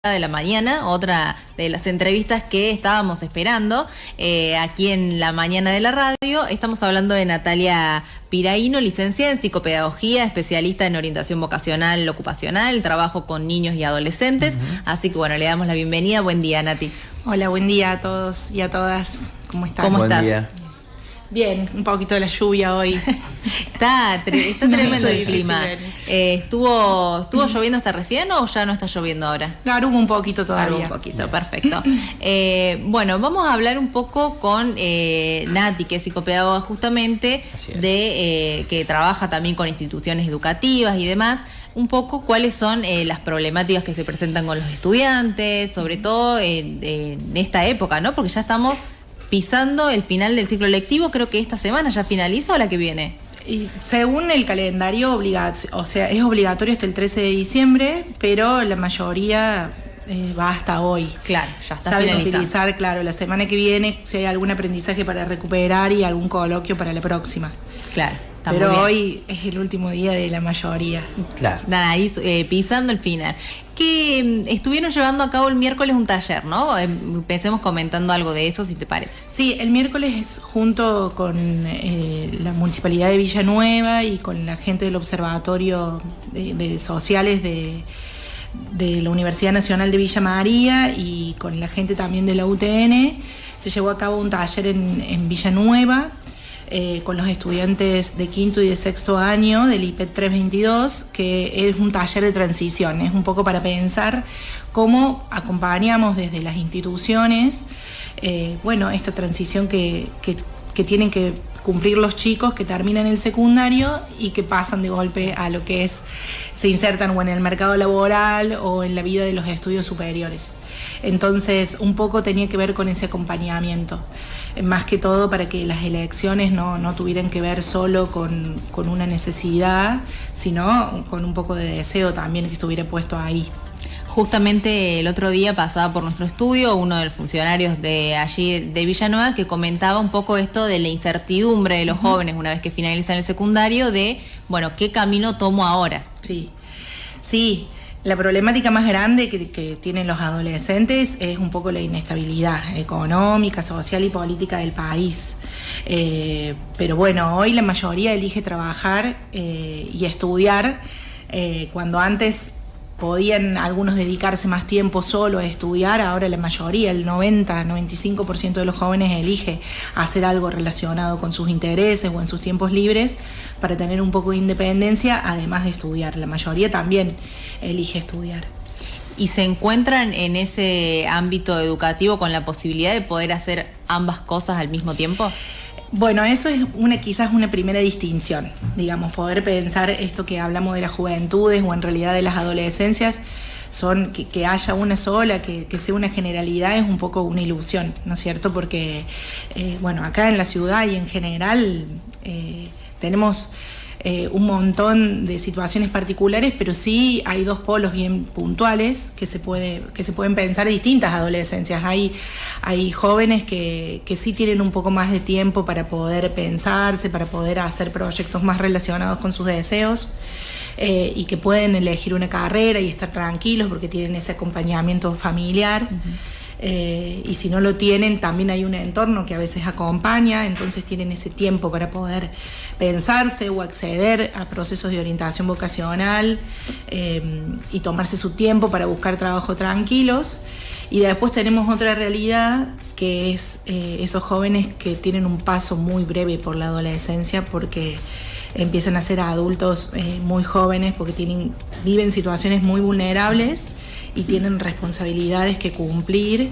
de la mañana, otra de las entrevistas que estábamos esperando aquí en la mañana de la radio. Estamos hablando de Natalia Piraíno, licenciada en psicopedagogía, especialista en orientación vocacional ocupacional, trabajo con niños y adolescentes. Así que bueno, le damos la bienvenida. Buen día, Nati. Hola, buen día a todos y a todas. ¿Cómo están? ¿Cómo Buen estás? día. Bien, un poquito de la lluvia hoy. Está tremendo el clima. Difícil. ¿Estuvo lloviendo hasta recién o ya no está lloviendo ahora? Claro, hubo un poquito Claro, todavía. un poquito, perfecto. Bueno, vamos a hablar un poco con Nati, que es psicopedagoga justamente, Así es. que trabaja también con instituciones educativas y demás. Un poco cuáles son las problemáticas que se presentan con los estudiantes, sobre todo en esta época, ¿no? Porque ya estamos pisando el final del ciclo lectivo. Creo que esta semana ya finaliza o la que viene. Y según el calendario, o sea, es obligatorio hasta el 13 de diciembre, pero la mayoría va hasta hoy. Claro, ya está Saben finalizando. utilizar, claro, la semana que viene, si hay algún aprendizaje para recuperar y algún coloquio para la próxima. Claro, está muy Pero bien. hoy es el último día de la mayoría. Claro. Nada, ahí pisando el final. Que estuvieron llevando a cabo el miércoles un taller, ¿no? Pensemos comentando algo de eso, si te parece. Sí, el miércoles junto con la Municipalidad de Villanueva y con la gente del Observatorio de Sociales de la Universidad Nacional de Villa María y con la gente también de la UTN, se llevó a cabo un taller en Villanueva con los estudiantes de quinto y de sexto año del IPET 322, que es un taller de transición, es un poco para pensar cómo acompañamos desde las instituciones, esta transición que tienen que cumplir los chicos que terminan el secundario y que pasan de golpe a lo que se insertan o en el mercado laboral o en la vida de los estudios superiores. Entonces, un poco tenía que ver con ese acompañamiento, más que todo para que las elecciones no tuvieran que ver solo con una necesidad, sino con un poco de deseo también que estuviera puesto ahí. Justamente el otro día pasaba por nuestro estudio uno de los funcionarios de allí de Villanueva que comentaba un poco esto de la incertidumbre de los jóvenes una vez que finalizan el secundario de, bueno, ¿qué camino tomo ahora? Sí, la problemática más grande que tienen los adolescentes es un poco la inestabilidad económica, social y política del país. Pero bueno, hoy la mayoría elige trabajar y estudiar cuando antes podían algunos dedicarse más tiempo solo a estudiar, ahora la mayoría, el 90-95% de los jóvenes elige hacer algo relacionado con sus intereses o en sus tiempos libres para tener un poco de independencia, además de estudiar. La mayoría también elige estudiar. ¿Y se encuentran en ese ámbito educativo con la posibilidad de poder hacer ambas cosas al mismo tiempo? Bueno, eso es quizás una primera distinción, digamos, poder pensar esto que hablamos de las juventudes o en realidad de las adolescencias, son que haya una sola, que sea una generalidad, es un poco una ilusión, ¿no es cierto? Porque, acá en la ciudad y en general tenemos un montón de situaciones particulares, pero sí hay dos polos bien puntuales que se pueden pensar en distintas adolescencias. Hay jóvenes que sí tienen un poco más de tiempo para poder pensarse, para poder hacer proyectos más relacionados con sus deseos y que pueden elegir una carrera y estar tranquilos porque tienen ese acompañamiento familiar. Y si no lo tienen, también hay un entorno que a veces acompaña, entonces tienen ese tiempo para poder pensarse o acceder a procesos de orientación vocacional y tomarse su tiempo para buscar trabajo tranquilos. Y después tenemos otra realidad que es esos jóvenes que tienen un paso muy breve por la adolescencia porque empiezan a ser adultos muy jóvenes porque viven situaciones muy vulnerables y tienen responsabilidades que cumplir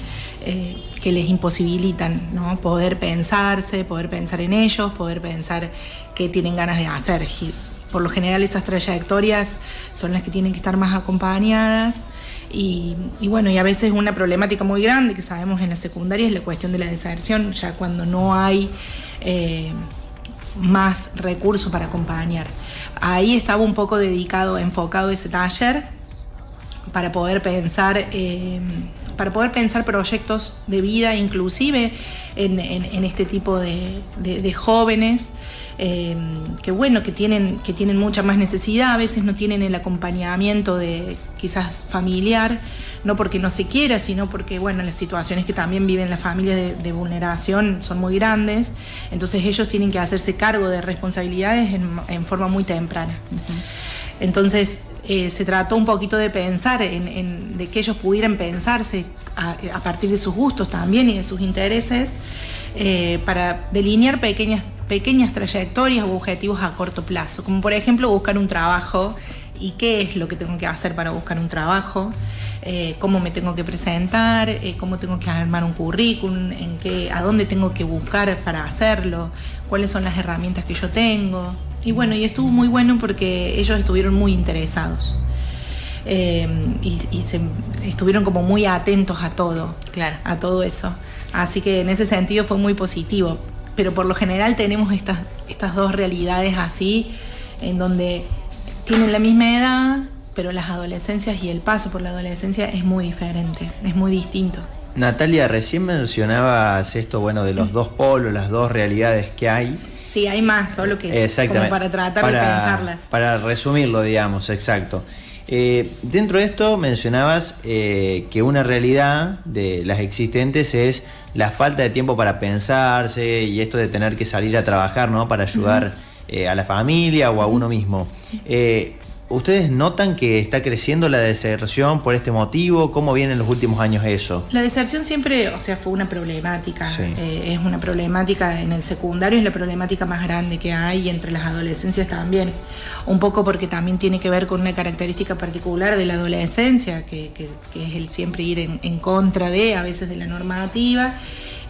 que les imposibilitan, ¿no? Poder pensarse, poder pensar en ellos, poder pensar qué tienen ganas de hacer. Y por lo general esas trayectorias son las que tienen que estar más acompañadas y a veces una problemática muy grande que sabemos en la secundaria es la cuestión de la deserción, ya cuando no hay más recursos para acompañar. Ahí estaba un poco enfocado ese taller para poder pensar para poder pensar proyectos de vida, inclusive en este tipo de jóvenes. Que tienen mucha más necesidad, a veces no tienen el acompañamiento de quizás familiar, no porque no se quiera, sino porque las situaciones que también viven las familias de vulneración son muy grandes, entonces ellos tienen que hacerse cargo de responsabilidades en forma muy temprana. Uh-huh. Entonces se trató un poquito de pensar de que ellos pudieran pensarse a partir de sus gustos también y de sus intereses, para delinear pequeñas trayectorias o objetivos a corto plazo, como por ejemplo buscar un trabajo y qué es lo que tengo que hacer para buscar un trabajo, cómo me tengo que presentar, cómo tengo que armar un currículum, a dónde tengo que buscar para hacerlo, cuáles son las herramientas que yo tengo. Y estuvo muy bueno porque ellos estuvieron muy interesados. Estuvieron como muy atentos a todo, claro, a todo eso. Así que en ese sentido fue muy positivo. Pero por lo general tenemos estas dos realidades así, en donde tienen la misma edad, pero las adolescencias y el paso por la adolescencia es muy diferente, es muy distinto. Natalia, recién mencionabas esto, de los dos polos, las dos realidades que hay. Sí, hay más, solo que como para tratar de pensarlas. Para resumirlo, digamos, exacto. Dentro de esto mencionabas que una realidad de las existentes es la falta de tiempo para pensarse y esto de tener que salir a trabajar, ¿no? Para ayudar a la familia o a uno mismo. ¿Ustedes notan que está creciendo la deserción por este motivo? ¿Cómo viene en los últimos años eso? La deserción siempre, fue una problemática. Sí. Es una problemática en el secundario, es la problemática más grande que hay, y entre las adolescencias también. Un poco porque también tiene que ver con una característica particular de la adolescencia, que es el siempre ir en contra a veces de la normativa,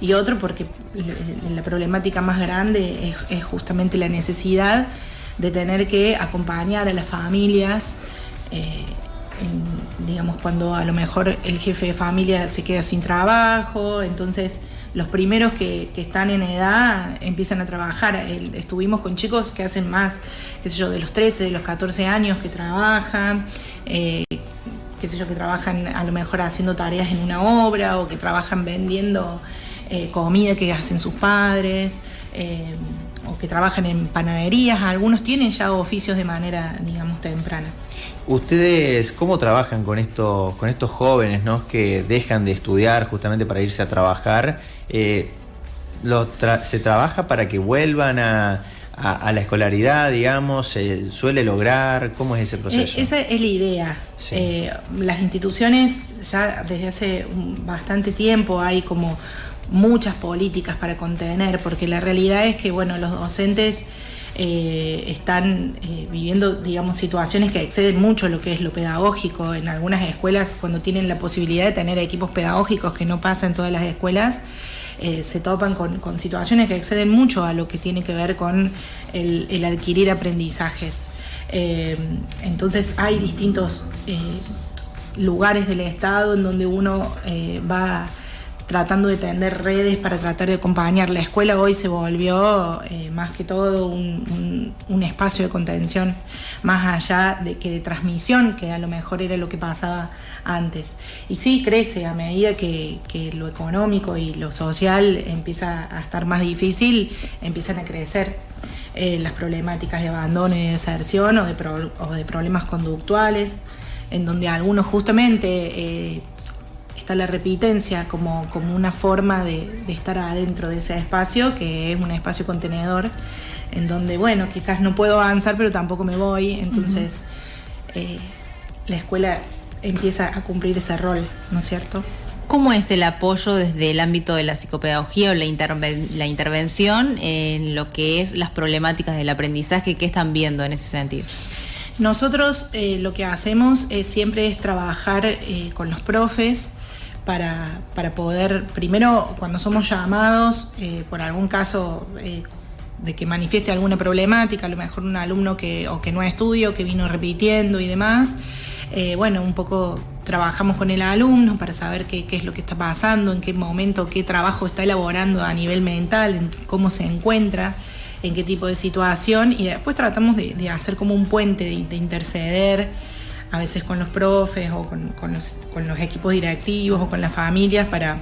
y otro porque la problemática más grande es justamente la necesidad de tener que acompañar a las familias, cuando a lo mejor el jefe de familia se queda sin trabajo, entonces los primeros que están en edad empiezan a trabajar. Estuvimos con chicos que hacen más, de los 13, de los 14 años que trabajan, que trabajan a lo mejor haciendo tareas en una obra, o que trabajan vendiendo comida que hacen sus padres, o que trabajan en panaderías. Algunos tienen ya oficios de manera, temprana. ¿Ustedes cómo trabajan con estos jóvenes, ¿no? Que dejan de estudiar justamente para irse a trabajar? ¿Se trabaja para que vuelvan a la escolaridad, digamos? ¿Se suele lograr? ¿Cómo es ese proceso? Esa es la idea. Sí. Las instituciones ya desde hace bastante tiempo hay como muchas políticas para contener, porque la realidad es que los docentes están viviendo, situaciones que exceden mucho lo que es lo pedagógico. En algunas escuelas, cuando tienen la posibilidad de tener equipos pedagógicos, que no pasa en todas las escuelas, se topan con situaciones que exceden mucho a lo que tiene que ver con el adquirir aprendizajes. Entonces hay distintos lugares del Estado en donde uno va tratando de tender redes para tratar de acompañar. La escuela hoy se volvió más que todo un espacio de contención, más allá de transmisión, que a lo mejor era lo que pasaba antes. Y sí, crece a medida que lo económico y lo social empieza a estar más difícil, empiezan a crecer las problemáticas de abandono y de deserción, o de problemas conductuales, en donde algunos justamente está la repitencia como una forma de estar adentro de ese espacio, que es un espacio contenedor, en donde, quizás no puedo avanzar, pero tampoco me voy. Entonces, la escuela empieza a cumplir ese rol, ¿no es cierto? ¿Cómo es el apoyo desde el ámbito de la psicopedagogía o la intervención en lo que es las problemáticas del aprendizaje? ¿Qué están viendo en ese sentido? Nosotros lo que hacemos siempre es trabajar con los profes, para poder, primero, cuando somos llamados por algún caso de que manifieste alguna problemática, a lo mejor un alumno que no estudió, que vino repitiendo y demás, un poco trabajamos con el alumno para saber qué es lo que está pasando, en qué momento, qué trabajo está elaborando a nivel mental, en cómo se encuentra, en qué tipo de situación, y después tratamos de hacer como un puente, de interceder a veces con los profes o con los equipos directivos o con las familias para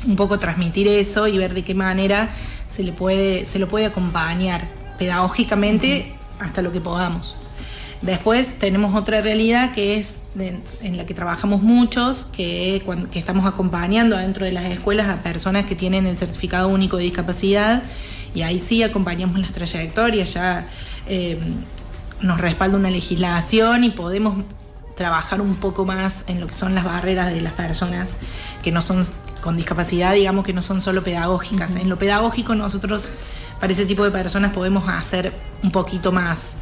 un poco transmitir eso y ver de qué manera se lo puede acompañar pedagógicamente hasta lo que podamos. Después tenemos otra realidad que es en la que trabajamos muchos, que estamos acompañando dentro de las escuelas a personas que tienen el certificado único de discapacidad, y ahí sí acompañamos las trayectorias, ya nos respalda una legislación y podemos trabajar un poco más en lo que son las barreras de las personas que no son con discapacidad, digamos, que no son solo pedagógicas. En lo pedagógico nosotros para ese tipo de personas podemos hacer un poquito más,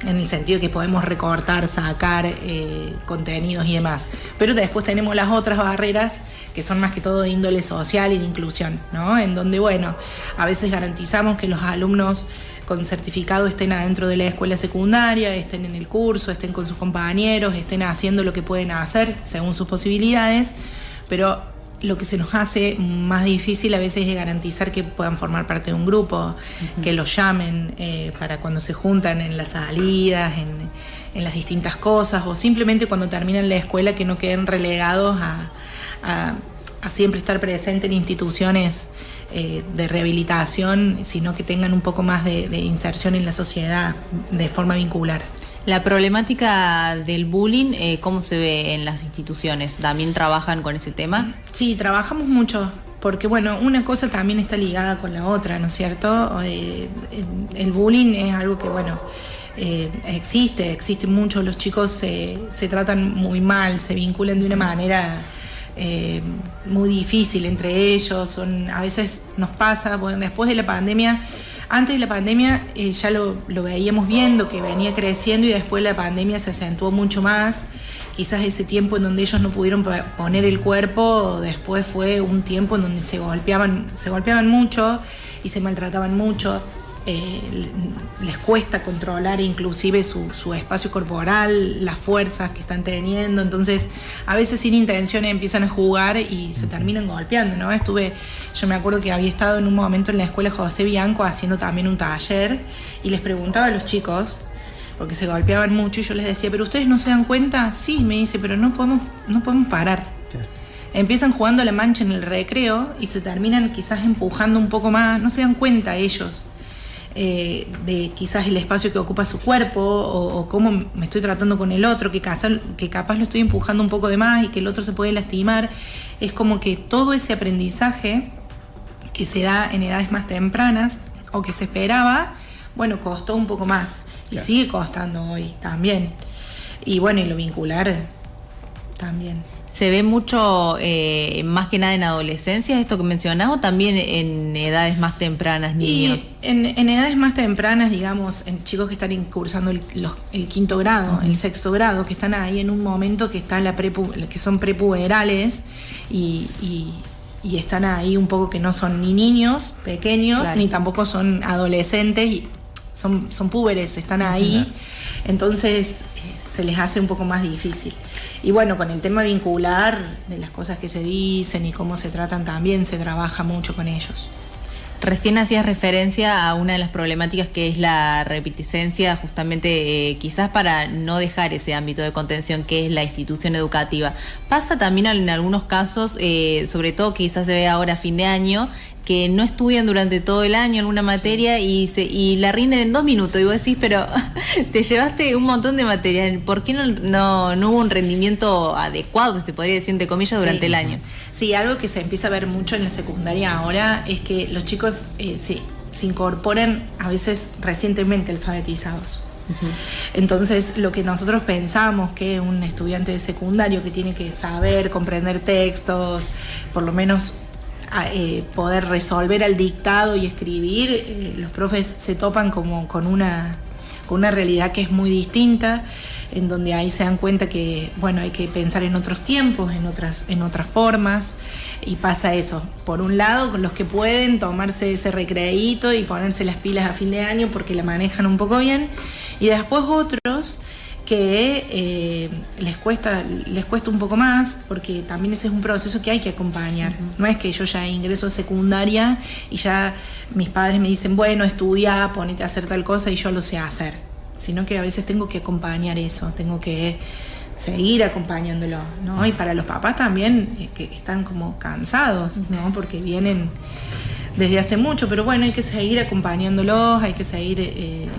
en el sentido de que podemos recortar, sacar contenidos y demás. Pero después tenemos las otras barreras que son más que todo de índole social y de inclusión, ¿no? En donde, bueno, a veces garantizamos que los alumnos con certificado estén adentro de la escuela secundaria, estén en el curso, estén con sus compañeros, estén haciendo lo que pueden hacer según sus posibilidades, pero lo que se nos hace más difícil a veces es garantizar que puedan formar parte de un grupo, que los llamen para cuando se juntan en las salidas, en las distintas cosas, o simplemente cuando terminan la escuela, que no queden relegados a siempre estar presentes en instituciones de rehabilitación, sino que tengan un poco más de inserción en la sociedad de forma vincular. La problemática del bullying, ¿cómo se ve en las instituciones? ¿También trabajan con ese tema? Sí, trabajamos mucho, porque bueno, una cosa también está ligada con la otra, ¿no es cierto? El bullying es algo que, bueno, existe mucho, los chicos se tratan muy mal, se vinculan de una manera muy difícil entre ellos, a veces nos pasa, bueno, después de la pandemia. Antes de la pandemia ya lo veíamos viendo, que venía creciendo, y después la pandemia se acentuó mucho más. Quizás ese tiempo en donde ellos no pudieron poner el cuerpo, después fue un tiempo en donde se golpeaban mucho y se maltrataban mucho. Les cuesta controlar inclusive su espacio corporal, las fuerzas que están teniendo, entonces a veces sin intención empiezan a jugar y se terminan golpeando, ¿no? Yo me acuerdo que había estado en un momento en la escuela José Bianco haciendo también un taller y les preguntaba a los chicos, porque se golpeaban mucho, y yo les decía, ¿pero ustedes no se dan cuenta? Sí, me dice, pero no podemos parar. Claro. Empiezan jugando a la mancha en el recreo y se terminan quizás empujando un poco más, no se dan cuenta ellos de quizás el espacio que ocupa su cuerpo o cómo me estoy tratando con el otro, que capaz lo estoy empujando un poco de más y que el otro se puede lastimar. Es como que todo ese aprendizaje que se da en edades más tempranas o que se esperaba, bueno, costó un poco más y claro, sigue costando hoy también. Y bueno, y lo vincular también. ¿Se ve mucho, más que nada en adolescencia, esto que mencionás, o también en edades más tempranas, niños? Y en edades más tempranas, digamos, en chicos que están cursando el quinto grado, el sexto grado, que están ahí en un momento que está que son prepuberales y están ahí un poco que no son ni niños pequeños, claro, ni tampoco son adolescentes, y son púberes, están ahí, entonces se les hace un poco más difícil. Y bueno, con el tema vincular, de las cosas que se dicen y cómo se tratan, también se trabaja mucho con ellos. Recién hacías referencia a una de las problemáticas que es la repeticencia, justamente quizás para no dejar ese ámbito de contención que es la institución educativa. Pasa también en algunos casos, sobre todo quizás se ve ahora a fin de año, que no estudian durante todo el año alguna materia y la rinden en 2 minutos. Y vos decís, pero te llevaste un montón de materia. ¿Por qué no hubo un rendimiento adecuado, se podría decir entre comillas, durante el año? Sí, algo que se empieza a ver mucho en la secundaria ahora es que los chicos se incorporan a veces recientemente alfabetizados. Entonces, lo que nosotros pensamos que un estudiante de secundario que tiene que saber, comprender textos, por lo menos poder resolver al dictado y escribir, los profes se topan como con una realidad que es muy distinta, en donde ahí se dan cuenta que, bueno, hay que pensar en otros tiempos, en otras formas, y pasa eso. Por un lado, con los que pueden tomarse ese recreíto y ponerse las pilas a fin de año porque la manejan un poco bien, y después otros que les cuesta un poco más, porque también ese es un proceso que hay que acompañar. No es que yo ya ingreso a secundaria y ya mis padres me dicen, bueno, estudia, ponete a hacer tal cosa y yo lo sé hacer, sino que a veces tengo que acompañar eso, tengo que seguir acompañándolo, ¿no? Y para los papás también, que están como cansados, ¿no? Porque vienen desde hace mucho, pero bueno, hay que seguir acompañándolos, hay que seguir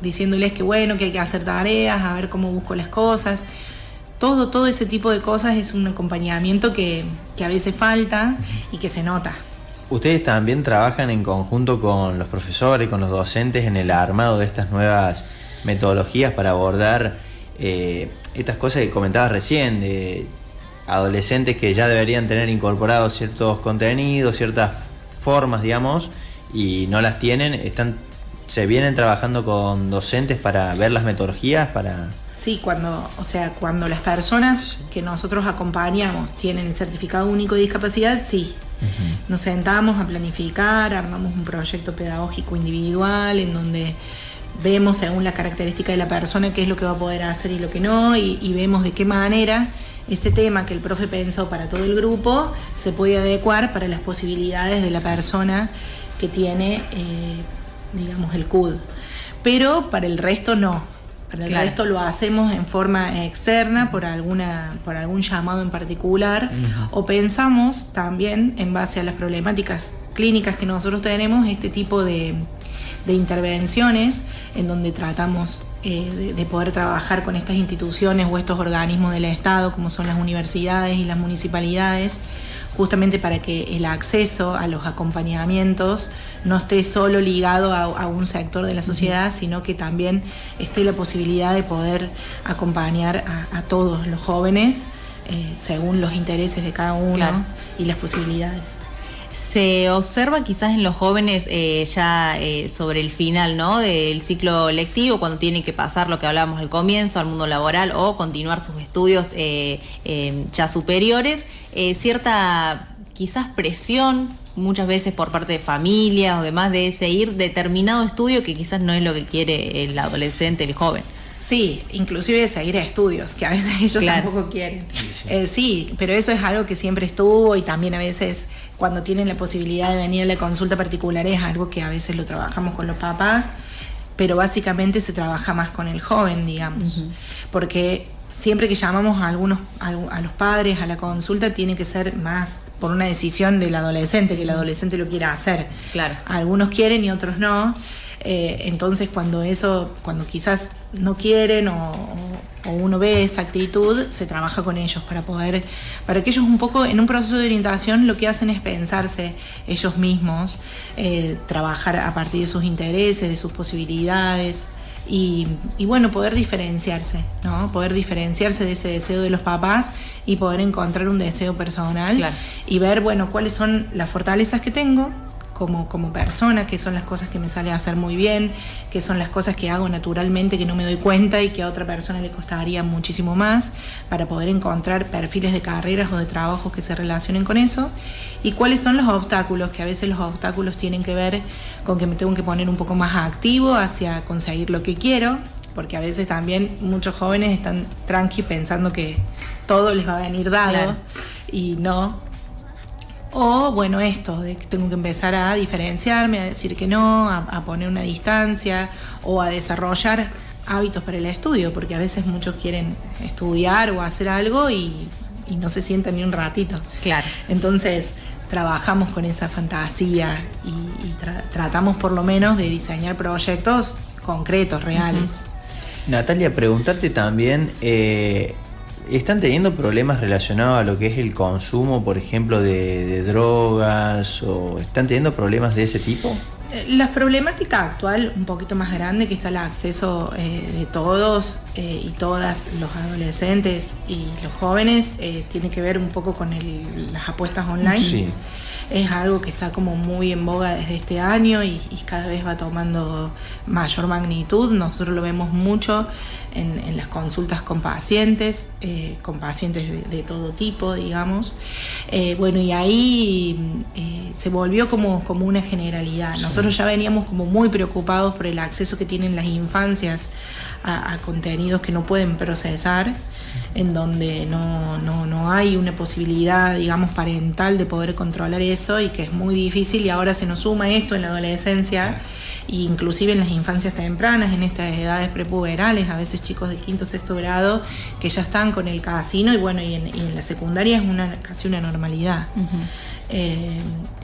diciéndoles que bueno, que hay que hacer tareas, a ver cómo busco las cosas. Todo ese tipo de cosas es un acompañamiento que a veces falta y que se nota. Ustedes también trabajan en conjunto con los profesores, con los docentes en el armado de estas nuevas metodologías para abordar estas cosas que comentabas recién, de adolescentes que ya deberían tener incorporados ciertos contenidos, ciertas formas, digamos, y no las tienen. Se vienen trabajando con docentes para ver las metodologías, para... Sí, cuando las personas que nosotros acompañamos tienen el certificado único de discapacidad, sí. Uh-huh. Nos sentamos a planificar, armamos un proyecto pedagógico individual en donde vemos según la característica de la persona qué es lo que va a poder hacer y lo que no, y vemos de qué manera ese tema que el profe pensó para todo el grupo se puede adecuar para las posibilidades de la persona que tiene, digamos, el CUD. Pero para el resto no. Para el resto lo hacemos en forma externa por algún llamado en particular, o pensamos también en base a las problemáticas clínicas que nosotros tenemos este tipo de intervenciones en donde tratamos de poder trabajar con estas instituciones o estos organismos del Estado como son las universidades y las municipalidades, justamente para que el acceso a los acompañamientos no esté solo ligado a un sector de la sociedad, sino que también esté la posibilidad de poder acompañar a todos los jóvenes según los intereses de cada uno y las posibilidades. Se observa quizás en los jóvenes sobre el final, ¿no?, del ciclo lectivo, cuando tienen que pasar lo que hablábamos al comienzo, al mundo laboral o continuar sus estudios ya superiores, cierta quizás presión muchas veces por parte de familias o demás de seguir determinado estudio que quizás no es lo que quiere el adolescente, el joven. Sí, inclusive seguir estudios, que a veces ellos tampoco quieren. Sí, pero eso es algo que siempre estuvo, y también a veces cuando tienen la posibilidad de venir a la consulta particular es algo que a veces lo trabajamos con los papás, pero básicamente se trabaja más con el joven, digamos, porque siempre que llamamos a los padres a la consulta tiene que ser más por una decisión del adolescente, que el adolescente lo quiera hacer. Claro. Algunos quieren y otros no. Entonces cuando quizás no quieren o uno ve esa actitud, se trabaja con ellos para que ellos un poco en un proceso de orientación lo que hacen es pensarse ellos mismos, trabajar a partir de sus intereses, de sus posibilidades y bueno, poder diferenciarse, ¿no? Poder diferenciarse de ese deseo de los papás y poder encontrar un deseo personal y ver, bueno, cuáles son las fortalezas que tengo como persona, qué son las cosas que me sale a hacer muy bien, qué son las cosas que hago naturalmente que no me doy cuenta y que a otra persona le costaría muchísimo más, para poder encontrar perfiles de carreras o de trabajos que se relacionen con eso, y cuáles son los obstáculos, que a veces los obstáculos tienen que ver con que me tengo que poner un poco más activo hacia conseguir lo que quiero, porque a veces también muchos jóvenes están tranqui pensando que todo les va a venir dado y no. O bueno, esto de que tengo que empezar a diferenciarme, a decir que no, a poner una distancia o a desarrollar hábitos para el estudio, porque a veces muchos quieren estudiar o hacer algo y no se sientan ni un ratito. Claro. Entonces trabajamos con esa fantasía y tratamos por lo menos de diseñar proyectos concretos, reales. Natalia, preguntarte también, ¿están teniendo problemas relacionados a lo que es el consumo, por ejemplo, de drogas, o están teniendo problemas de ese tipo? La problemática actual, un poquito más grande, que está el acceso de todos y todas, los adolescentes y los jóvenes, tiene que ver un poco con las apuestas online. Sí. Es algo que está como muy en boga desde este año y cada vez va tomando mayor magnitud. Nosotros lo vemos mucho en las consultas con pacientes de todo tipo, digamos. Bueno, y ahí se volvió como una generalidad. Nosotros nosotros ya veníamos como muy preocupados por el acceso que tienen las infancias a contenidos que no pueden procesar, en donde no hay una posibilidad, digamos, parental de poder controlar eso, y que es muy difícil, y ahora se nos suma esto en la adolescencia, e inclusive en las infancias tempranas, en estas edades prepuberales, a veces chicos de quinto o sexto grado que ya están con el casino, y bueno, y en la secundaria es casi una normalidad.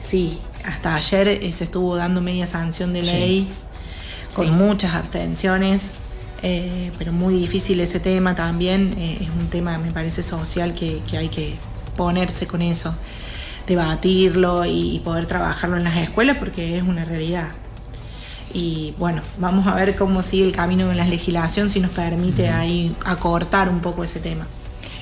Sí, hasta ayer se estuvo dando media sanción de ley, con muchas abstenciones. Pero muy difícil ese tema también, es un tema, me parece, social, que hay que ponerse con eso, debatirlo y poder trabajarlo en las escuelas, porque es una realidad. Y bueno, vamos a ver cómo sigue el camino en la legislación, si nos permite ahí acortar un poco ese tema.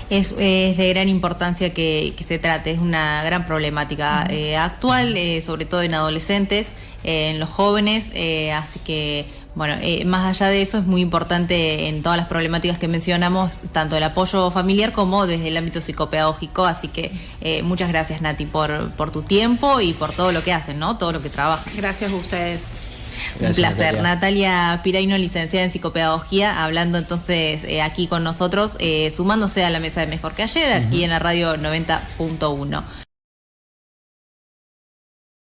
Es de gran importancia que se trate, es una gran problemática actual, sobre todo en adolescentes, en los jóvenes, así que bueno, más allá de eso es muy importante en todas las problemáticas que mencionamos, tanto el apoyo familiar como desde el ámbito psicopedagógico, así que muchas gracias, Nati, por tu tiempo y por todo lo que hacen, ¿no? Todo lo que trabajan. Gracias a ustedes. Gracias, un placer. Natalia Piraino, licenciada en psicopedagogía, hablando entonces aquí con nosotros, sumándose a la mesa de Mejor que Ayer, aquí en la radio 90.1.